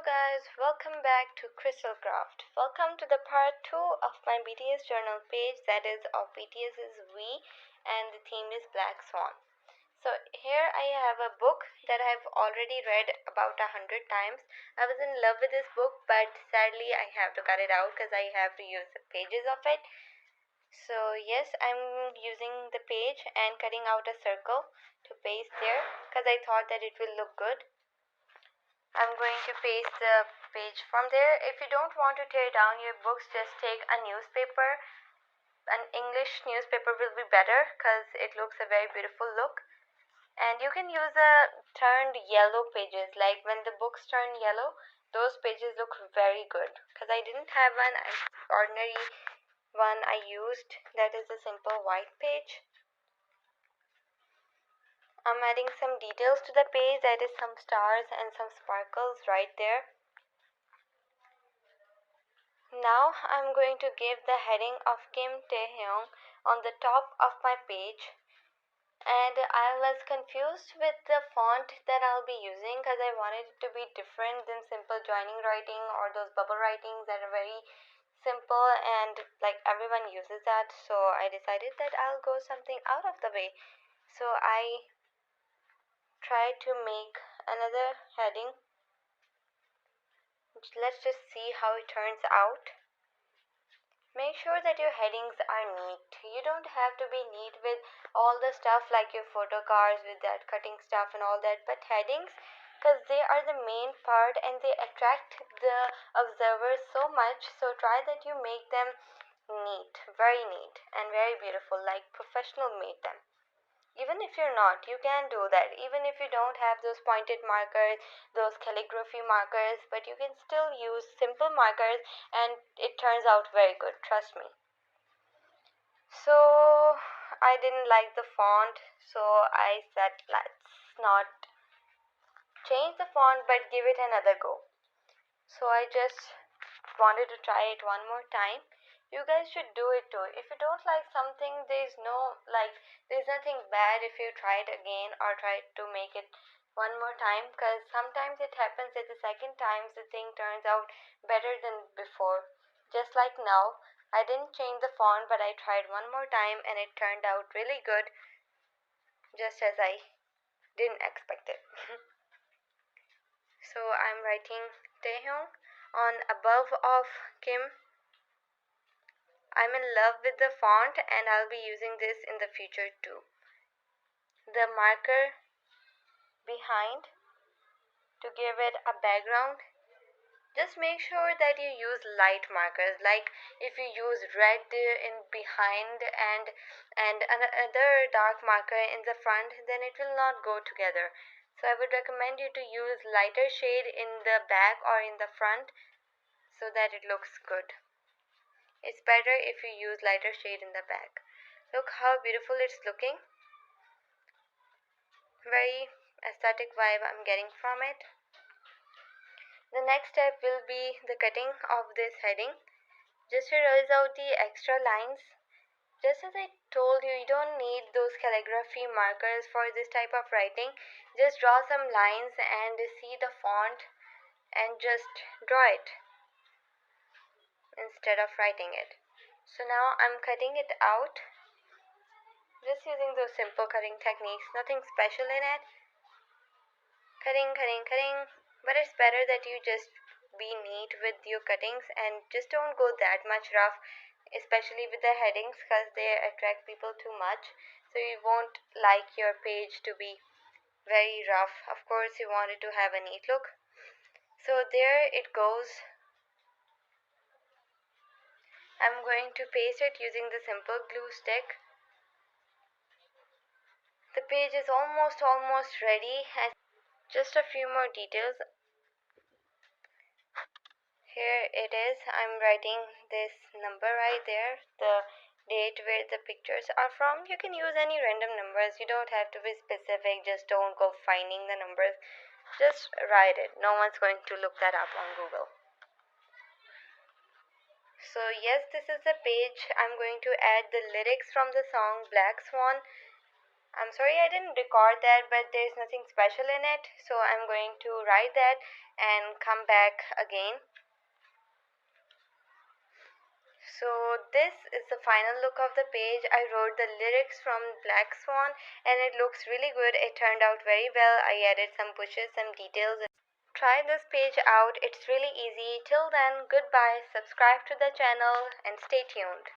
guys, welcome back to Crystalcraft. Welcome to the part 2 of my BTS journal page, that is of BTS's We, and the theme is Black Swan. So here I have a book that I've already read about 100 times. I was in love with this book, but sadly I have to cut it out because I have to use the pages of it. So yes, I'm using the page and cutting out a circle to paste there because I thought that it will look good. I'm going to paste the page from there. If you don't want to tear down your books, just take a newspaper. An English newspaper will be better because it looks a very beautiful look. And you can use turned yellow pages, like when the books turn yellow, those pages look very good. Because I didn't have an ordinary one I used, that is a simple white page. I'm adding some details to the page, that is some stars and some sparkles right there. Now I'm going to give the heading of Kim Taehyung on the top of my page, and I was confused with the font that I'll be using because I wanted it to be different than simple joining writing or those bubble writings that are very simple and like everyone uses that. So I decided that I'll go something out of the way. So I tried to make another heading. Let's just see how it turns out. Make sure that your headings are neat. You don't have to be neat with all the stuff like your photo cards with that cutting stuff and all that, but headings, because they are the main part and they attract the observers so much. So try that you make them neat, very neat and very beautiful, like professional made them. Even if you're not, you can do that. Even if you don't have those pointed markers, those calligraphy markers, but you can still use simple markers and it turns out very good, trust me. So I didn't like the font, so I said let's not change the font but give it another go. So I just wanted to try it one more time. You guys should do it too. If you don't like something, there's nothing bad if you try it again or try to make it one more time, because sometimes it happens that the second time the thing turns out better than before. Just like now, I didn't change the font but I tried one more time and it turned out really good, just as I didn't expect it. So I'm writing Taehyung on above of Kim. I'm in love with the font and I'll be using this in the future too. The marker behind to give it a background. Just make sure that you use light markers, like if you use red in behind and another dark marker in the front, then it will not go together. So I would recommend you to use lighter shade in the back or in the front so that it looks good. It's better if you use lighter shade in the back. Look how beautiful it's looking. Very aesthetic vibe I'm getting from it. The next step will be the cutting of this heading. Just erase out the extra lines. Just as I told you, you don't need those calligraphy markers for this type of writing. Just draw some lines and see the font and just draw it instead of writing it. So now I'm cutting it out, just using those simple cutting techniques, nothing special in it. Cutting, but it's better that you just be neat with your cuttings and just don't go that much rough, especially with the headings, because they attract people too much. So you won't like your page to be very rough. Of course you want it to have a neat look. So there it goes. I'm going to paste it using the simple glue stick. The page is almost ready, and just a few more details. Here it is. I'm writing this number right there, the date where the pictures are from. You can use any random numbers. You don't have to be specific. Just don't go finding the numbers. Just write it. No one's going to look that up on Google. So yes, this is the page. I'm going to add the lyrics from the song Black Swan. I'm sorry I didn't record that, but there's nothing special in it, so I'm going to write that and come back again. So this is the final look of the page. I wrote the lyrics from Black Swan and it looks really good. It turned out very well. I added some bushes, some details. Try this page out. It's really easy. Till then, goodbye. Subscribe to the channel and stay tuned.